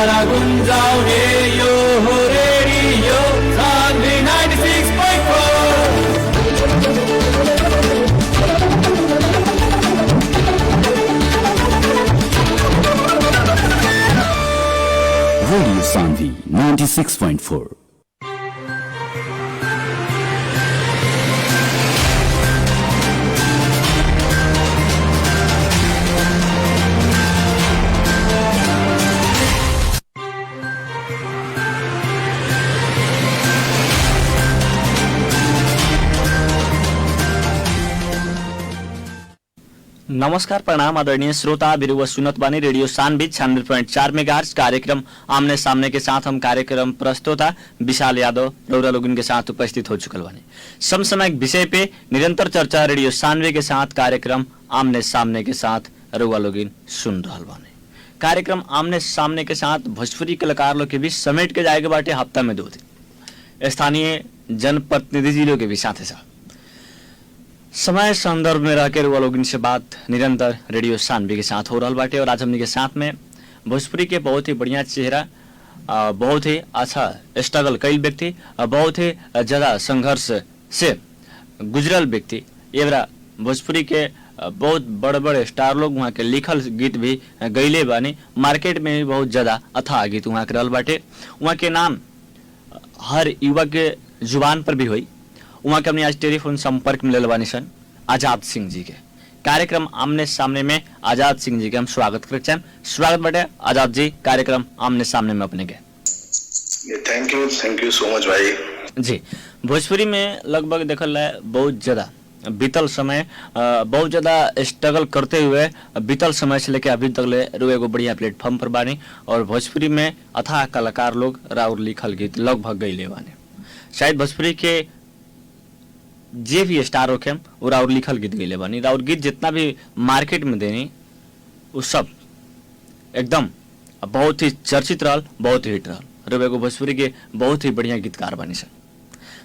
सारा गुंजाउने यो हो radio Saanvi 96.4 radio Saanvi 96.4। नमस्कार, प्रणाम आदरणीय श्रोता, बिरुवा सुनत बानी रेडियो सान्वी 96.4 मेगाहर्ट्ज कार्यक्रम आमने सामने के साथ हम कार्यक्रम प्रस्तोता विशाल यादव रौरा लोगन के साथ उपस्थित हो चुकल बानी। समसामयिक विषय पे निरंतर चर्चा रेडियो सान्वी के साथ कार्यक्रम आमने सामने के साथ रौरा लोगन सुन रहल बानी। कार्यक्रम आमने सामने के साथ भोजपुरी कलाकार लोग के बीच समेट के जाएगा बाटे हफ्ता में 2 दिन, स्थानीय जनप्रतिनिधि लोग के भी साथ साथ समय संदर्भ में रह के लोग से बात निरंतर रेडियो सान्वी के साथ हो रहा बाटे। और आज हमने के साथ में भोजपुरी के बहुत ही बढ़िया चेहरा, बहुत ही अच्छा स्ट्रगल कई व्यक्ति, बहुत ही ज़्यादा संघर्ष से गुजरल व्यक्ति, एवरा भोजपुरी के बहुत बड़े बड़े स्टार लोग वहाँ के लिखल गीत भी गईले बानी। मार्केट में भी बहुत ज़्यादा अथाह गीत वहाँ के रहल बाटे। वहाँ के नाम हर युवा के जुबान पर भी हुई। वहाँ के हमने आज टेलीफोन संपर्क में ले बानी सन आजाद सिंह जी के। कार्यक्रम आमने सामने में आजाद सिंह जी के हम स्वागत करते हैं। स्वागत बटे आजाद जी कार्यक्रम आमने सामने में अपने के। थैंक यू सो मच भाई जी। भोजपुरी में लगभग देखल है बहुत ज़्यादा बीतल समय, बहुत ज़्यादा स्ट्रगल करते हुए बीतल समय से लेके अभी तक ले एगो बढ़िया प्लेटफॉर्म पर बानी। और भोजपुरी में अथाह कलाकार लोग राउर लिखल गीत लगभग गईले बानी। शायद भोजपुरी के जे भी स्टार होके वो राउर लिखल गीत गईले बानी। राउर गीत जितना भी मार्केट में देनी वो सब एकदम बहुत ही चर्चित रहल, बहुत ही हिट रहल। एगो भोजपुरी के बहुत ही बढ़िया गीतकार बानी सर।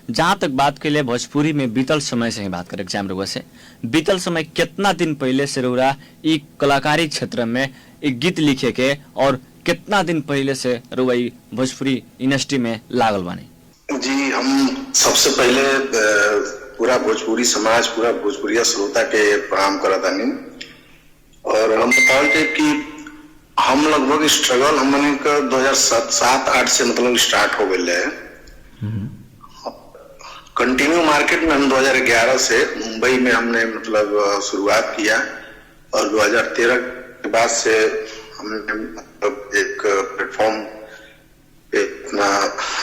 जहाँ तक बात के लिए भोजपुरी में बीतल समय से ही बात करें एग्जाम रुआ से, बीतल समय कितना दिन पहले से रउरा ई कलाकारी क्षेत्र में एक गीत लिखे के और कितना दिन पहले से रउआ ई भोजपुरी इंडस्ट्री में लागल बानी? जी, हम सबसे पहले पूरा भोजपुरी समाज, पूरा भोजपुरिया श्रोता के प्रणाम करत आनी। और हम बताओ कि हम लगभग स्ट्रगल हमने का 2007-8 से मतलब स्टार्ट हो गए है। कंटिन्यू मार्केट में हम 2011 से मुंबई में हमने मतलब शुरुआत किया और 2013 के बाद से हमने मतलब एक प्लेटफॉर्म पे अपना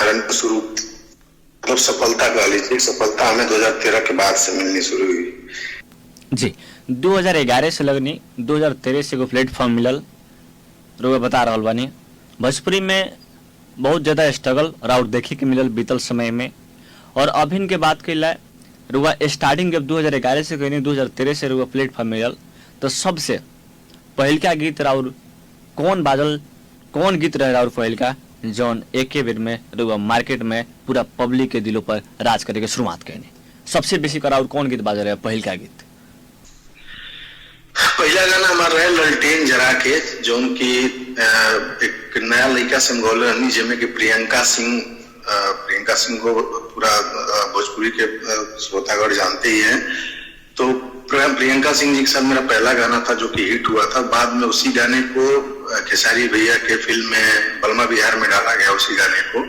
रन शुरू, मतलब सफलता कह लीजिए, सफलता हमें 2013 के बाद से मिलनी शुरू हुई। जी, 2011 से लगनी 2013 से को प्लेटफॉर्म मिलल रुआ बता रहल बानी। भोजपुरी में बहुत ज़्यादा स्ट्रगल राउर देखे के मिलल बीतल समय में। और अभिन के बात कैला रुआ स्टार्टिंग जब 2011 से कहनी 2013 से रुआ प्लेटफॉर्म मिलल, तो सबसे पहलका गीत राउर कौन बाजल, कौन गीत रहे राउर पहलका जौन एके बेर में रुआ मार्केट में पूरा पब्लिक के दिलों पर राज करे के शुरुआत कहनी? सबसे बेसी कराउर कौन गीत बाजल रहे पहलका गीत? पहला गाना हमारा रहे ललटेन जरा के, जौन की एक नया लड़का से गौल जिसमें कि प्रियंका सिंह को पूरा भोजपुरी के श्रोतागढ़ जानते ही हैं। तो प्रियंका सिंह जी के साथ मेरा पहला गाना था जो कि हिट हुआ था। बाद में उसी गाने को खेसारी भैया के फिल्म में बलमा बिहार में डाला गया। उसी गाने को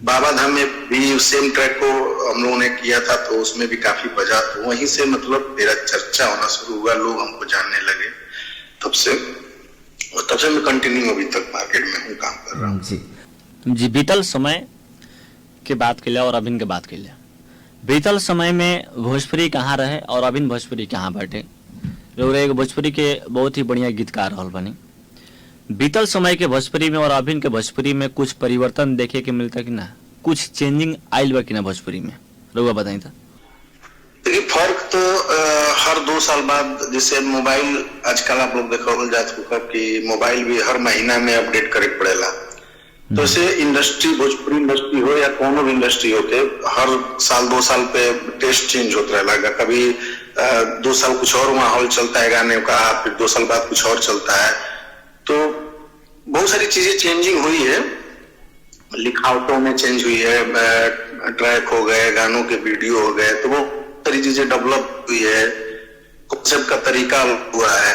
बाबा धाम में भी सेम ट्रैक को हम लोगों ने किया था, तो उसमें भी काफी बजा। तो वहीं से मतलब मेरा चर्चा होना शुरू हुआ, लोग हमको जानने लगे। तब से मैं कंटिन्यू अभी तक मार्केट में हूँ, काम कर रहा हूँ। जी, बीतल समय के बात के लिए और अभिन के बात के लिए, बीतल समय में भोजपुरी कहाँ रहे और अभिन भोजपुरी कहाँ बैठे? एक भोजपुरी के बहुत ही बढ़िया गीतकार रहल बनी। बीतल समय के भोजपुरी में और अभिन के भोजपुरी में कुछ परिवर्तन देखे के मिलता कि ना? कुछ चेंजिंग आयल बा कि ना भोजपुरी में? रउआ बताई था। देखिए, फर्क तो हर 2 साल बाद, जैसे मोबाइल आजकल आप लोग देखा जा चुका कि मोबाइल भी हर महीना में अपडेट करे पड़ेला। तो ऐसे इंडस्ट्री, भोजपुरी इंडस्ट्री हो या कोनो भी इंडस्ट्री हो के हर साल 2 साल पे टेस्ट चेंज होता रहेगा। कभी 2 साल कुछ और माहौल चलता है गाने का, फिर 2 साल बाद कुछ और चलता है। तो बहुत सारी चीजें चेंजिंग हुई है, लिखावटों में चेंज हुई है, ट्रैक हो गए, गानों के वीडियो हो गए, तो वो सारी चीजें डेवलप हुई है, कॉन्सेप्ट का तरीका हुआ है,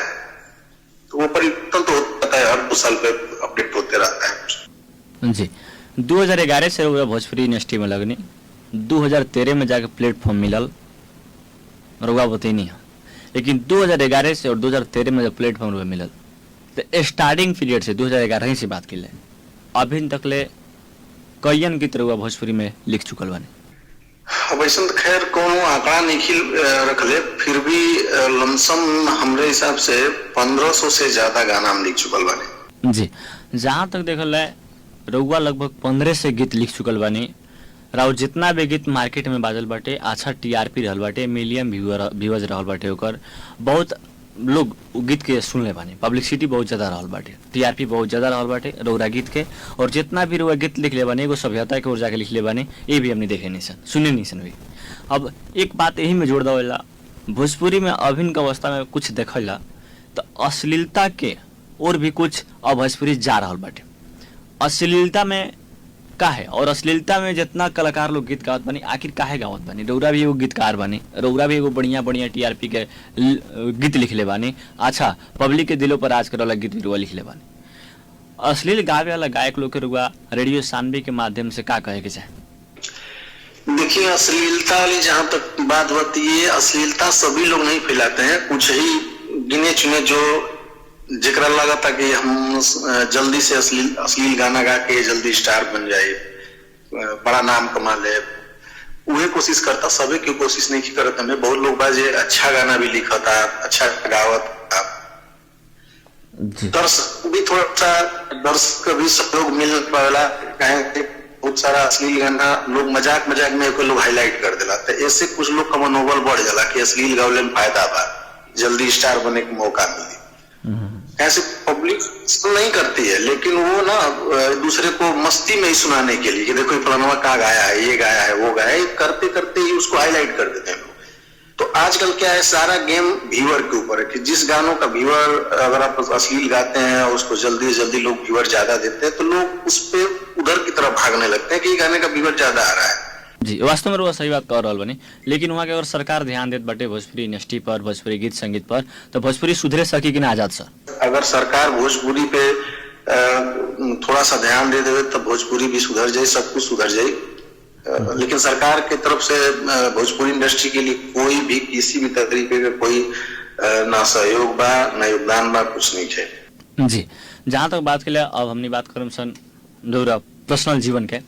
तो वो परिवर्तन तो होता है, हर 2 साल पे अपडेट होते रहता है जी। 2011 से रउरा भोजपुरी इंडस्ट्री में लगनी, 2013 में जाके प्लेटफॉर्म मिलल, रउआ बतैनी है, लेकिन 2011 से और 2013 में जब प्लेटफॉर्म रउआ मिलल तो स्टार्टिंग पीरियड से 2011 ही से बात की ले अभी तक ले कईयन गीत रउआ भोजपुरी में लिख चुकल बानी। अब ऐसा तो खैर कोनो आंकड़ा नहीं रखले, फिर भी लमसम हमरे हिसाब से 1500 से ज्यादा गाना हम लिख चुकल बानी जी। जहाँ तक देखल है रउआ लगभग 15 से गीत लिख चुकल बानी। राउ जितना भी गीत मार्केट में बाजल बाटे, अच्छा टीआरपी रहल बाटे, मिलियन व्यूअर्स रहल बाटे, ओकर बहुत लोग गीत के सुनले बानी, पब्लिसिटी बहुत ज्यादा रहल बाटे, टीआरपी बहुत ज्यादा रहल बाटे रउरा गीत के। और जितना भी रउआ गीत लिख ले बानी एगो सभ्यता के ओर जाके लिख ले बानी, ये भी हमने देखे नहीं सन, सुने नहीं सन भी। अब एक बात यही में जोड़ देला, भोजपुरी में अभिन्न के अवस्था में कुछ देखला तो अश्लीलता के और भी कुछ अब भोजपुरी जा रहल बाटे। अश्लीलता में का है और अश्लीलता में जितना कलाकार लोग गीत गावत बानी, आखिर काहे गावत बानी? रउरा भी एगो गीतकार बानी, रउरा भी एगो बढ़िया बढ़िया टीआरपी के गीत लिखले बानी, अच्छा पब्लिक के दिलों पर आज करे वाला गीत भी रुआ लिखले बानी। अश्लील गावे वाला गायक लोग के रुआ रेडियो सानवी के माध्यम से का कहे के चाहे? देखिए, अश्लीलता वाली जहाँ तक बात होती है, अश्लीलता सभी लोग नहीं फैलाते हैं, कुछ ही गिने चुने जो जिक्र लगा था कि हम जल्दी से अश्लील गाना गा के जल्दी स्टार बन जाए, बड़ा नाम कमा ले, वही कोशिश करता, सभी की कोशिश नहीं करता। हमें बहुत लोग बाजे अच्छा गाना भी लिखा था, अच्छा गावत था, दर्शक भी थोड़ा सा दर्शक भी सहयोग मिल पाला, बहुत सारा अश्लील गाना लोग मजाक में लोग हाईलाइट कर दिला, तो ऐसे कुछ लोग का मनोबल बढ़ जाला कि अश्लील गावले में फायदा बा, जल्दी स्टार बने का मौका मिली। ऐसे पब्लिक नहीं करती है, लेकिन वो ना दूसरे को मस्ती में ही सुनाने के लिए कि देखो फलाना का गाया है, ये गाया है, वो गाया है, करते करते ही उसको हाईलाइट कर देते हैं लोग। तो आजकल क्या है, सारा गेम व्यूअर के ऊपर है कि जिस गानों का व्यूअर, अगर आप अश्लील गाते हैं और उसको जल्दी से जल्दी लोग व्यूअर ज्यादा देते हैं, तो लोग उस पे उधर की तरफ भागने लगते हैं कि गाने का व्यूअर ज्यादा आ रहा है। जी, वास्तव में वो सही बात कह रहल बनी, लेकिन वहाँ के अगर सरकार ध्यान देत बाटे भोजपुरी इंडस्ट्री पर, भोजपुरी गीत संगीत पर, तो भोजपुरी सुधरे सकी कि ना आजाद सर? अगर सरकार भोजपुरी पे थोड़ा सा ध्यान दे देवे तो भोजपुरी भी सुधर जाए, सब कुछ सुधर जाए। लेकिन सरकार की तरफ से भोजपुरी इंडस्ट्री के लिए कोई भी किसी भी तरीके का कोई ना सहयोग बा, ना योगदान बा, कुछ नहीं है। जी, जहाँ तक बात के लिए अब हमने बात करम सन रउरा पर्सनल जीवन के,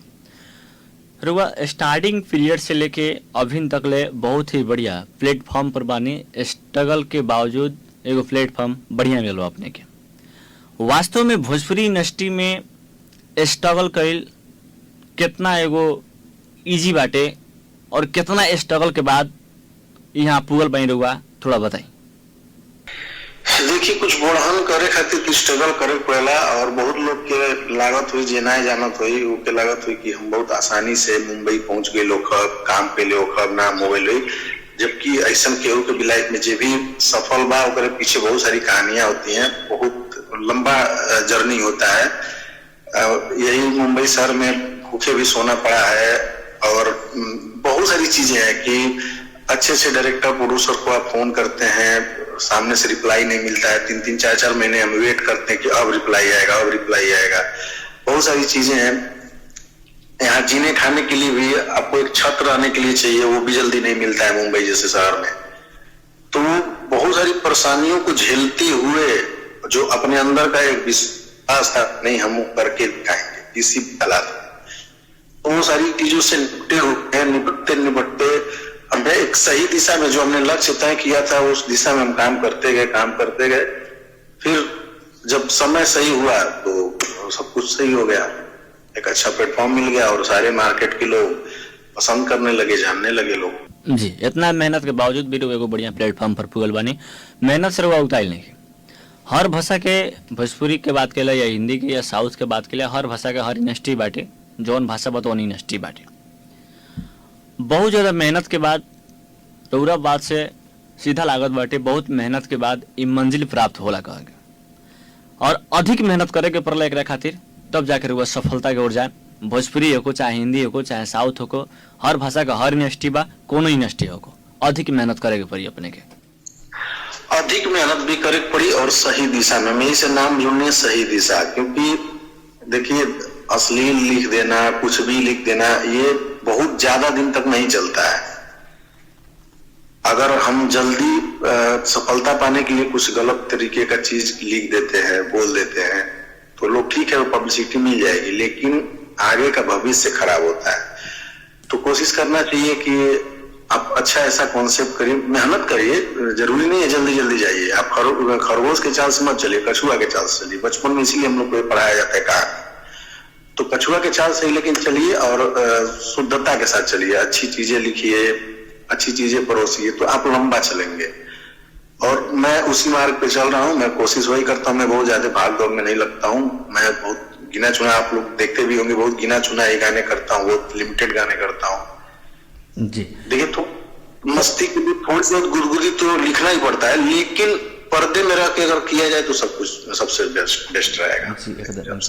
रुआ स्टार्टिंग पीरियड से लेके अभी तक ले बहुत ही बढ़िया प्लेटफॉर्म पर बानी, स्ट्रगल के बावजूद एगो प्लेटफॉर्म बढ़िया मिलो अपने के। वास्तव में भोजपुरी इंडस्ट्री में स्ट्रगल कईल कितना एगो इजी बाटे और कितना स्ट्रगल के बाद यहाँ पुगल बनी रुआ, थोड़ा बताई। देखिए, कुछ बढ़ान करे खातिर स्ट्रगल करे पड़ेला, और बहुत लोग के लागत हुई, जेना जानत हुई उके लागत हुई कि हम बहुत आसानी से मुंबई पहुंच गए, लोग काम पे लोग नाम मोबाइल हुई, जबकि ऐसा केहू के लाइफ में जो भी सफल बा ओकरे पीछे बहुत सारी कहानियां होती हैं, बहुत लंबा जर्नी होता है। यही मुंबई शहर में भूखे भी सोना पड़ा है, और बहुत सारी चीजें हैं कि अच्छे से डायरेक्टर प्रोड्यूसर को आप फोन करते हैं, सामने से रिप्लाई नहीं मिलता है, 3-3 4-4 महीने हम वेट करते हैं कि अब रिप्लाई आएगा, अब रिप्लाई आएगा। बहुत सारी चीजें हैं। यहाँ जीने खाने के लिए भी आपको एक छत रहने के लिए चाहिए, वो भी जल्दी नहीं मिलता है मुंबई जैसे शहर में। तो बहुत सारी परेशानियों को झेलते हुए जो अपने अंदर का एक विश्वास था, नहीं हम करके दिखाएंगे किसी हालात में, तो वो सारी चीजों से निपटते हमें एक सही दिशा में जो हमने लक्ष्य तय किया था उस दिशा में हम काम करते गए। फिर जब समय सही हुआ तो सब कुछ सही हो गया, एक अच्छा प्लेटफॉर्म मिल गया और सारे मार्केट के लोग पसंद करने लगे, जानने लगे लोग। जी, इतना मेहनत के बावजूद भी एगो बढ़िया प्लेटफॉर्म पर पुगल बानी। मेहनत से रुआ उताइल नहीं। हर भाषा के, भोजपुरी के बात के लिए या हिंदी के या साउथ के बात के लिए, हर भाषा के हर इंडस्ट्री बाटे, जौन भाषा बा तो इंडस्ट्री बाटे। बहुत ज़्यादा मेहनत के बाद रउरा बात से सीधा लागत बाटे, बहुत मेहनत के बाद ई मंजिल प्राप्त होला कह के। और अधिक मेहनत करे के पड़ला एकरा खातिर, तब जाकर वो सफलता की ओर जाए। भोजपुरी हो चाहे हिंदी हो चाहे साउथ हो, हर भाषा का हर इंडस्ट्री बा, कोनो इंडस्ट्री हो, अधिक मेहनत करे के पड़ी अपने के। अधिक मेहनत भी करे पड़ी और सही दिशा में, मैं इसे नाम ढूंढने सही दिशा, क्योंकि देखिए अश्लील लिख देना, कुछ भी लिख देना, ये बहुत ज्यादा दिन तक नहीं चलता है। अगर हम जल्दी सफलता पाने के लिए कुछ गलत तरीके का चीज लिख देते हैं, बोल देते हैं, तो लोग ठीक है, वो पब्लिसिटी मिल जाएगी, लेकिन आगे का भविष्य खराब होता है। तो कोशिश करना चाहिए कि आप अच्छा ऐसा कॉन्सेप्ट करिए, मेहनत करिए, जरूरी नहीं है जल्दी जल्दी जाइए। आप खरगोश के चाल से मत चलिए, कछुआ के चाल से चलिए। बचपन में इसीलिए हम लोग को पढ़ाया जाता है कहा, तो कछुआ के चाल से ही लेकिन चलिए और शुद्धता के साथ चलिए, अच्छी चीजें लिखिए, अच्छी चीजें परोसिए, तो आप लंबा चलेंगे। और मैं उसी मार्ग पे चल रहा हूँ, मैं कोशिश वही करता हूँ। मैं बहुत ज्यादा भाग दौड़ में नहीं लगता हूँ, मैं बहुत गिना चुना, आप लोग देखते भी होंगे, बहुत गिना चुना ही गाने करता हूँ, बहुत लिमिटेड गाने करता हूँ जी। देखिए तो मस्ती के लिए थोड़ी बहुत गुदगुदी तो लिखना ही पड़ता है, लेकिन पर्दे में रह के अगर किया जाए तो सब कुछ सबसे बेस्ट रहेगा जी, एकदम।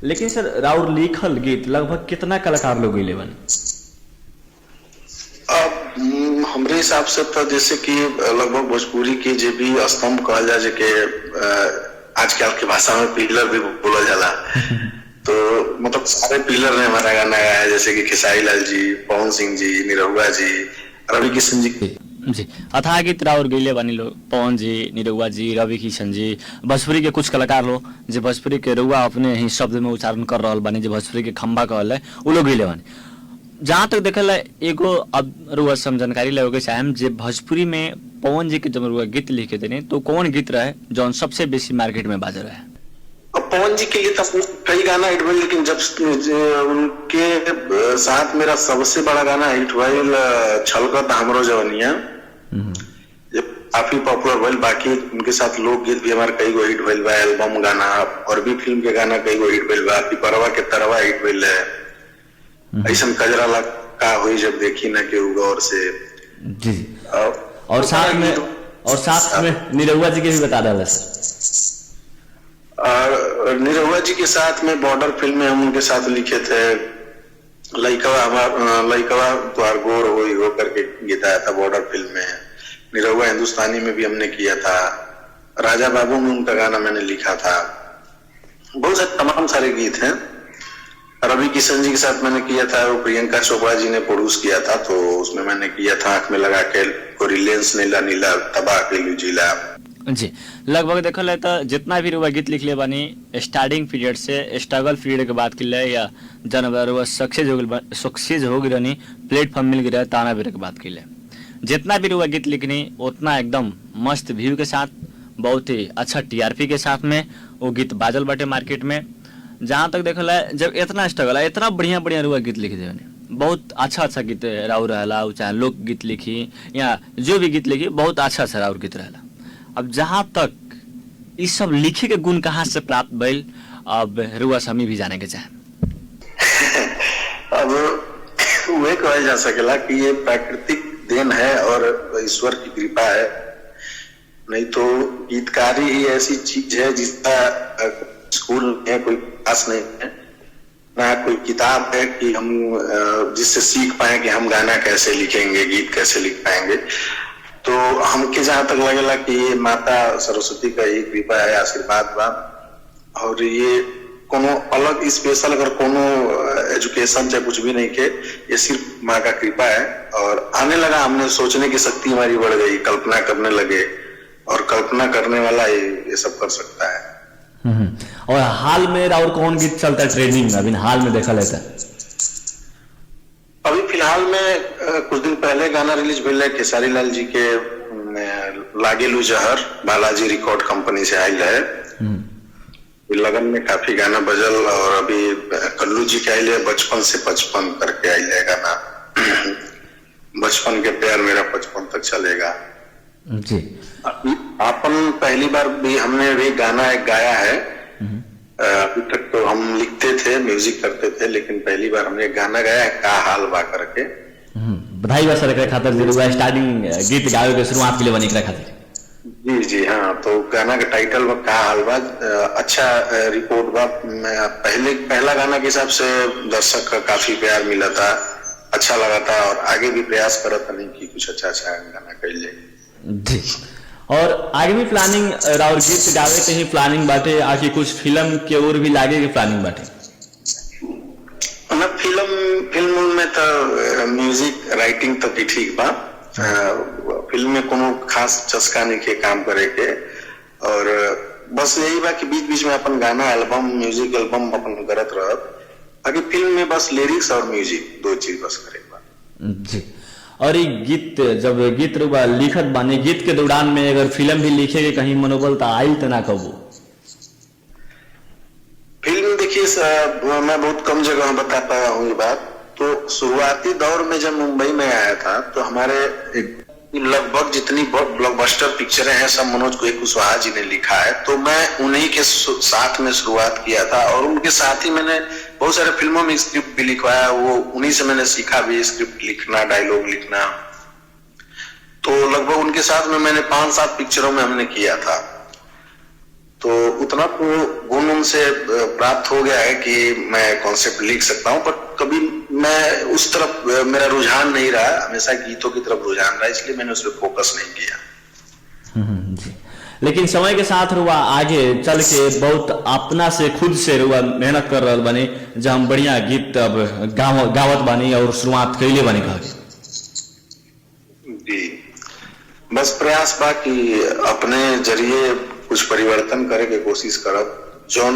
लेकिन सर राउर लिखल गीत लगभग कितना कलाकार लोग गईले बन? अब हमरे हिसाब से तो जैसे कि लगभग भोजपुरी के जो भी स्तंभ कहल जाए, के आजकल की भाषा में पिलर भी बोला जाला तो मतलब सारे पिलर ने हमारा गाना गाया है, जैसे कि खेसारी लाल जी, पवन सिंह जी, निरहुआ जी, रवि किशन जी जी। अथाह गीत राउर गईले बानी लोग, पवन जी, निरहुआ जी, रवि किशन जी, भोजपुरी के कुछ कलाकार लोग जो भोजपुरी के रुआ अपने ही शब्द में उच्चारण कर रहा बानी, जो भोजपुरी के खंबा कहल है, वो लोग गईले बानी। जहाँ तक देखल है एगो अब रुआ सम जानकारी लेके चाहे, जे भोजपुरी में पवन जी के जब रुआ गीत लिखे देने तो कौन गीत रहे जो सबसे बेसी मार्केट में बाजे रहे? पवन जी के लिए तो कई गाना हिट हुए, लेकिन जब उनके साथ मेरा सबसे बड़ा गाना हिट हुआ छलकत हमरो जवनिया, काफी पॉपुलर हुआ। बाकी उनके साथ लोकगीत भी हमारे कई गो हिट हुए बा, एल्बम गाना और भी फिल्म के गाना कई गो हिट हुए बा, पिपरवा के तरवा हिट हुए है, ऐसा कजरा लगा हुई जब देखी ना के गौर से जी। और साथ में निरहुआ जी के भी बता डाला निरहुआ जी के साथ में बॉर्डर फिल्म में हम उनके साथ लिखे थे, लइकवा तुहार गोर हो करके गीत आया था बॉर्डर फिल्म में। निरहुआ हिंदुस्तानी में भी हमने किया था, राजा बाबू में उनका गाना मैंने लिखा था, बहुत सारे तमाम सारे गीत हैं। रवि किशन जी के साथ मैंने किया था, वो प्रियंका चोपड़ा जी ने प्रोड्यूस किया था, तो उसमें मैंने किया था आंख में लगा के, रिलायंस नीला नीला तबाह के जिला जी। लगभग देखल है तो जितना भी रुआ गीत लिख ले बानी स्टार्टिंग पीरियड से स्ट्रगल पीरियड के बात कर ले, या जनवर सक्सेस हो गई प्लेटफॉर्म मिल गया ताना बेर के बात कर ले, जितना भी रुआ गीत लिखनी उतना एकदम मस्त व्यू के साथ, बहुत ही अच्छा टीआरपी के साथ में वो गीत बाजल बाटे मार्केट में। जहाँ तक देखल है जब इतना स्ट्रगल है, इतना बढ़िया बढ़िया रुआ गीत लिख दे, बहुत अच्छा गीत राउर रहला, चाहे लोक गीत लिखी या जो भी गीत लिखी, बहुत अच्छा राउर गीत रहला। अब जहाँ तक इस सब लिखे के गुण कहाँ से प्राप्त भइल, अब रुआ समी भी जाने के चाहे। अब वह कहा जा सकेला कि ये प्राकृतिक देन है और ईश्वर की कृपा है, नहीं तो गीतकारी ही ऐसी चीज है जिसका स्कूल में कोई क्लास नहीं है, ना कोई किताब है कि हम जिससे सीख पाए कि हम गाना कैसे लिखेंगे, गीत कैसे लिख पाएंगे। तो हमके जहाँ तक लगेला कि ये माता सरस्वती का ही कृपा है, आशीर्वाद बा, और ये कोनो अलग स्पेशल अगर कोनो एजुकेशन चाहे कुछ भी नहीं के, ये सिर्फ माँ का कृपा है। और आने लगा, हमने सोचने की शक्ति हमारी बढ़ गई, कल्पना करने लगे, और कल्पना करने वाला ये सब कर सकता है। और हाल में और कौन गीत चलता है ट्रेंडिंग में अभी हाल में देखा लेता है? अभी फिलहाल में कुछ दिन पहले गाना रिलीज हुआ है खेसारी लाल जी के लागेलू जहर, बालाजी रिकॉर्ड कंपनी से आयल है। लगन में काफी गाना बजल, और अभी कल्लू जी के आयल है बचपन से 55 करके आयल है गाना, बचपन के प्यार मेरा 55 तक चलेगा जी। अपन पहली बार भी हमने भी गाना एक गाया है, अभी तक तो हम लिखते थे, म्यूजिक करते थे, लेकिन पहली बार हमने गाना गाया है का हाल बा करके। बधाई बा सर, खातिर जरूर स्टार्टिंग गीत गावे के शुरुआत के लिए बनी खातिर जी जी हाँ, तो गाना का टाइटल बा का हाल बा, अच्छा रिपोर्ट बा। पहला गाना के हिसाब से दर्शक का काफी प्यार मिला था, अच्छा लगा था और आगे भी प्रयास करत नहीं कि कुछ अच्छा गाना कर ले जी। और आगे भी प्लानिंग और गीत गावे के ही प्लानिंग बाटे, आगे कुछ फिल्म के ओर भी लागे के प्लानिंग बाटे? ना फिल्म में तो म्यूजिक राइटिंग तो भी ठीक बा, फिल्म में कोनो खास चस्का नहीं के काम करे के, और बस यही बा कि बीच बीच में अपन गाना एल्बम म्यूजिक एल्बम अपन करत रहत, बाकी फिल्म में बस लिरिक्स और म्यूजिक दो चीज बस करे बा जी। और ये गीत जब गीत रुबा लिखत बानी, गीत के दौरान में अगर फिल्म भी लिखे के कहीं मनोबल तो आयल तो ना कबू? फिल्म देखिए मैं बहुत कम जगह बता पाया हूँ ये बात। तो शुरुआती दौर में जब मुंबई में आया था तो हमारे लगभग जितनी ब्लॉकबस्टर पिक्चरें हैं सब मनोज कुशवाहा जी ने लिखा है, तो मैं उन्हीं के साथ में शुरुआत किया था और उनके साथ ही मैंने बहुत सारे फिल्मों में स्क्रिप्ट भी लिखवाया, वो उन्हीं से मैंने सीखा भी स्क्रिप्ट लिखना, डायलॉग लिखना। तो लगभग उनके साथ में मैंने 5-7 पिक्चरों में हमने किया था, तो उतना तो गुण उनसे प्राप्त हो गया है कि मैं कॉन्सेप्ट लिख सकता हूँ, पर कभी मैं उस तरफ मेरा रुझान नहीं रहा, हमेशा गीतों की तरफ रुझान रहा, इसलिए मैंने उस पर फोकस नहीं किया। जी। लेकिन समय के साथ रुआ आगे चल के बहुत अपना से खुद से रुआ मेहनत कर रहा बने, जब हम बढ़िया गीत अब गावत बानी और शुरुआत कैले बने कहा जी। बस प्रयास बा कि अपने जरिए कुछ परिवर्तन करे के कोशिश करब, जौन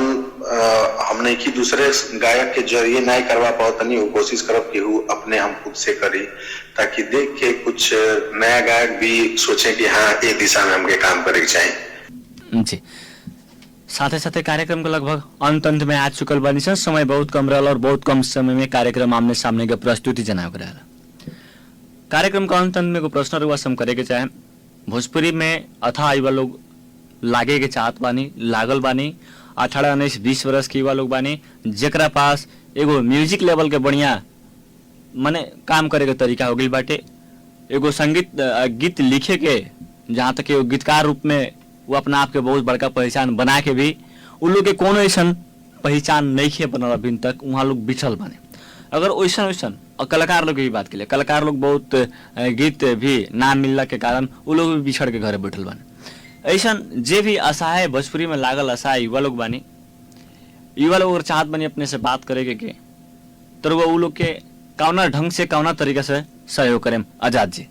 हमने की दूसरे गायक के जरिए नहीं करवा पाओ तनी वो कोशिश करब कि वो अपने हम खुद से करी, ताकि देख के कुछ नया गायक भी सोचे कि हाँ एक दिशा में हमके काम करे चाहिए जी। साथे साथे कार्यक्रम के लगभग अंत में आ चुकल बानी सन, समय बहुत कम रहल और बहुत कम समय में कार्यक्रम आमने सामने के प्रस्तुति जनाव रहल। कार्यक्रम का अंत में को प्रश्न रुआ हम करे के चाहे, भोजपुरी में अथा युवा लोग लागे के चाहत बानी, लागल बानी, 18-19-20 वर्ष के युवा लोग बानी, जेकरा पास एगो म्यूजिक लेवल के बढ़िया माने काम करे के तरीका हो गई बाटे, एगो संगीत गीत लिखे के जहाँ तक एगो गीतकार रूप में वो अपना आप के बहुत बड़का पहचान बना के भी उन लोग के कोनो ऐसा पहचान नहीं खे बनल अभी तक, वहाँ लोग बिछल बने। अगर वैसन और कलाकार लोग की बात के लिए, कलाकार लोग बहुत गीत भी ना मिलला के कारण वो लोग भी बिछड़ के घरे बैठल बने। ऐसा जे भी असहाय भोजपुरी में लागल असहाय युवा लोग बानी, युवा लोग अगर चाहत बनी अपने से बात करे के तो वो लोग के कौना ढंग से कौना तरीका से सहयोग करें? आजाद जी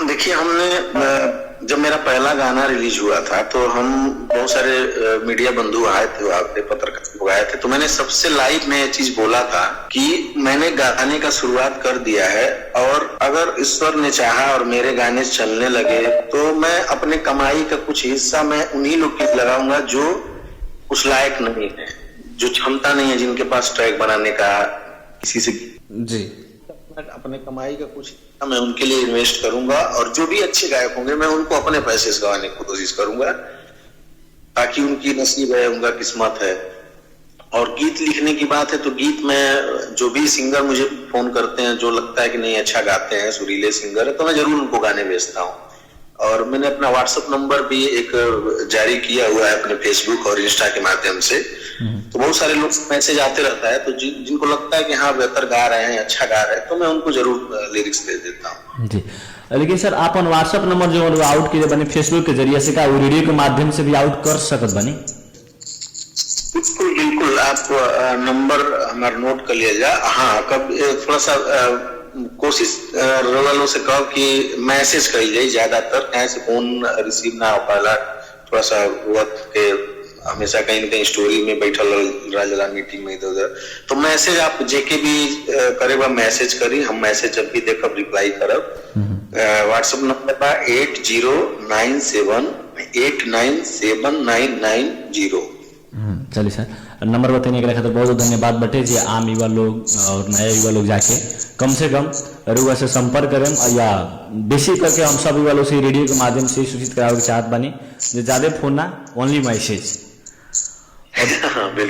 देखिए, हमने जब मेरा पहला गाना रिलीज हुआ था तो हम बहुत सारे मीडिया बंधु आए थे, पत्रकार लोग आए थे, तो मैंने सबसे लाइव में ये चीज बोला था कि मैंने गाने का शुरुआत कर दिया है और अगर ईश्वर ने चाहा और मेरे गाने चलने लगे तो मैं अपने कमाई का कुछ हिस्सा मैं उन्हीं लोग की लगाऊंगा जो उस लायक नहीं है, जो क्षमता नहीं है, जिनके पास ट्रैक बनाने का किसी से जी। अपने कमाई का कुछ मैं उनके लिए इन्वेस्ट करूंगा और जो भी अच्छे गायक होंगे मैं उनको अपने पैसे से गवाने की कोशिश करूंगा, ताकि उनकी नसीब है, उनका किस्मत है। और गीत लिखने की बात है तो गीत में जो भी सिंगर मुझे फोन करते हैं, जो लगता है कि नहीं अच्छा गाते हैं, सुरीले सिंगर है, तो मैं जरूर उनको गाने भेजता हूँ। और मैंने अपना व्हाट्सएप नंबर भी एक जारी किया हुआ है अपने फेसबुक और इंस्टा के माध्यम से, तो बहुत सारे लोग मैसेज आते रहता है, तो जिनको लगता है कि हाँ बेहतर गा रहे हैं, अच्छा गा रहे हैं, तो मैं उनको जरूर लिरिक्स भेज देता हूँ जी। लेकिन सर अपन व्हाट्सएप नंबर जो आउट किए बने फेसबुक के जरिए से, का वो रेडियो के माध्यम से भी आउट कर सकत बनी? बिल्कुल बिल्कुल, आप नंबर हमारा नोट कर लिया जा। हाँ, कब थोड़ा सा कोशिश वालों से कहो कि मैसेज कर जाए, ज्यादातर ऐसे फोन रिसीव ना हो पाला, थोड़ा सा वक्त के हमेशा कहीं न कहीं स्टोरी में बैठल रहा, मीटिंग में इधर उधर, तो मैसेज आप जेके भी करेगा मैसेज करी, हम मैसेज जब भी देखब रिप्लाई करब। व्हाट्सएप नंबर बा 8091897990। चलिए सर, नंबर बताने के लिए खातिर बहुत धन्यवाद बटे जी। आम युवा लोग और नया युवा लोग जाके कम से कम रुआ से संपर्क करें, या बेसी करके हम सब युवा लोग से रेडियो के माध्यम से सूचित करावे के चाहत बानी, जो ज्यादा फोन ना, ओनली मैसेज।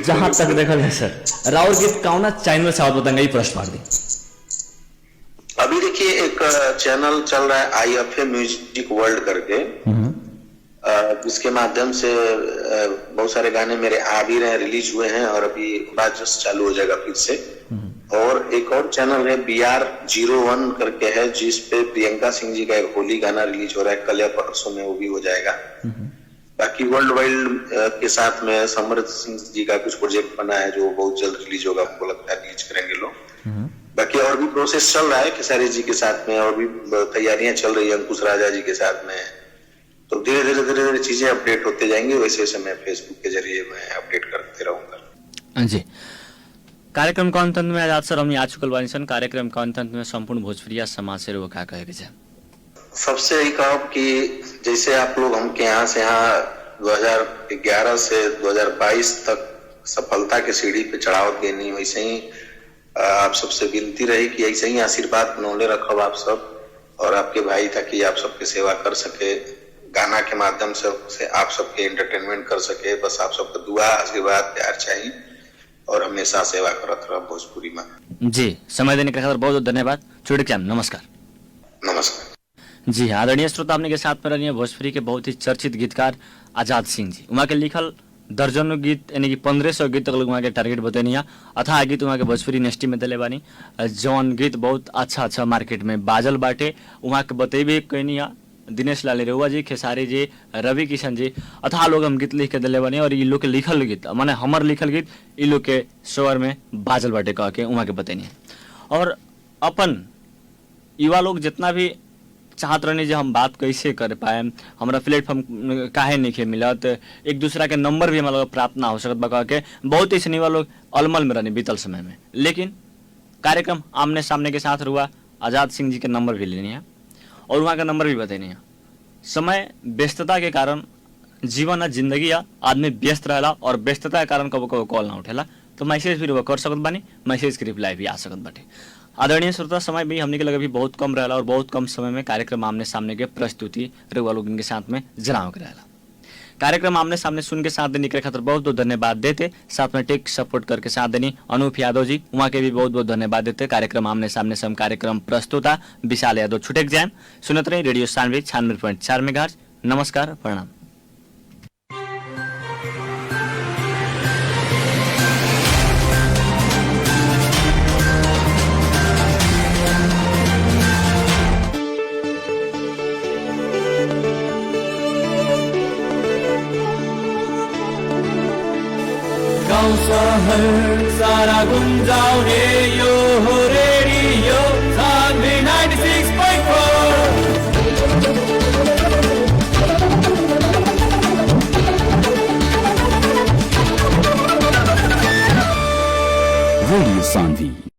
जहां तक देखा है सर, राउर गीत कौना चैनल से आप बताएंगे, प्रश्न मार दी। अभी देखिए एक चैनल चल रहा है IFA म्यूजिक वर्ल्ड करके, जिसके माध्यम से बहुत सारे गाने मेरे आ भी रहे हैं, रिलीज हुए हैं और अभी बात जस्ट चालू हो जाएगा फिर से। और एक और चैनल है BR01 करके है, जिस पे प्रियंका सिंह जी का एक होली गाना रिलीज हो रहा है, कल या परसों में वो भी हो जाएगा। बाकी वर्ल्ड वाइड के साथ में समृद्ध सिंह जी का कुछ प्रोजेक्ट बना है जो बहुत जल्द रिलीज होगा, हमको लगता है रिलीज करेंगे लोग। बाकी और भी प्रोसेस चल रहा है खेसारी जी के साथ में, और भी तैयारियां चल रही है अंकुश राजा जी के साथ में। तो धीरे धीरे चीजें अपडेट होते जाएंगी, वैसे वैसे मैं फेसबुक के जरिए मैं अपडेट करते रहूंगा। जी, कार्यक्रम के अंत में आजाद सर हमने आ चुकल बानी सन। कार्यक्रम के अंत में संपूर्ण भोजपुरिया समाज से वो क्या कहे के सबसे यही कहो कि जैसे आप लोग हमके यहाँ से यहाँ 2011 से 2022 तक सफलता के सीढ़ी पे चढ़ावत गए, नहीं वैसे ही आप सबसे विनती रही कि ऐसे ही आशीर्वाद बनौले रखो आप सब और आपके भाई, ताकि आप सबके सेवा कर सके, गाना के माध्यम से आप सबके एंटरटेनमेंट कर सके। बस आप सबका दुआ, आशीर्वाद, प्यार चाहिए और हमेशा सेवा करत रहो भोजपुरी में। जी, समय देने के खातिर बहुत बहुत धन्यवाद। छोड़ के नमस्कार। नमस्कार। जी हाँ, आदरणीय श्रोता, आपने के साथ में रही भोजपुरी के बहुत ही चर्चित गीतकार आजाद सिंह जी। वहाँ के लिखल दर्जनों गीत यानी कि 1500 गीत तक वहाँ के टारगेट बतैनी है। अथा गीत वहाँ के भोजपुरी इंडस्ट्री में दिले बानी, जौन गीत बहुत अच्छा मार्केट में बाजल बाटे। वहाँ के बतेबे कहनी है दिनेश लाल रेउआ जी, खेसारी जी, रवि किशन जी, अथा लोग हम गीत लिख के दिले बानी। और ये लोग के लिखल गीत माने हमर लिखल गीत ये लोग के स्वर में बाजल बाटे कह के वहाँ के बतैनी है। और अपन युवा लोग जितना भी चाहत रहनी जो हम बात कैसे कर पाए, हमारा प्लेटफॉर्म काहे नहीं मिलत, एक दूसरा के नंबर भी हमारा प्राप्त ना हो सकत बा के बहुत ऐसे युवा लोग अलमल में रहने बीतल समय में। लेकिन कार्यक्रम आमने सामने के साथ हुआ, आजाद सिंह जी के नंबर भी लेनी है और वहाँ का नंबर भी बतानी है। समय व्यस्तता के कारण जीवन जिंदगी आदमी व्यस्त रहेला और व्यस्तता के कारण कबो कबो कॉल ना उठेला, तो मैसेज भी कर सकत बानी, मैसेज के रिप्लाई भी आ सकत बाटे। आदरणीय श्रोता, समय भी हमने के लगे भी बहुत कम रहेला और बहुत कम समय में कार्यक्रम आमने सामने के प्रस्तुति रेवा लोगन के साथ में जनाव के रहेला। कार्यक्रम आमने सामने सुन के साथ देने के खातिर बहुत बहुत धन्यवाद देते। साथ में टेक सपोर्ट करके साथ देनी अनूप यादव जी, वहाँ के भी बहुत बहुत धन्यवाद देते। कार्यक्रम आमने सामने से हम कार्यक्रम प्रस्तुता विशाल यादव छुटेक जाए। सुनत रही रेडियो सानवी 96.4 मेगाहर्ट्ज। नमस्कार, प्रणाम। गाउँ शहर सारा गुन्जाउने यो हो रेडियो सानवी 96.4। रेडियो सानवी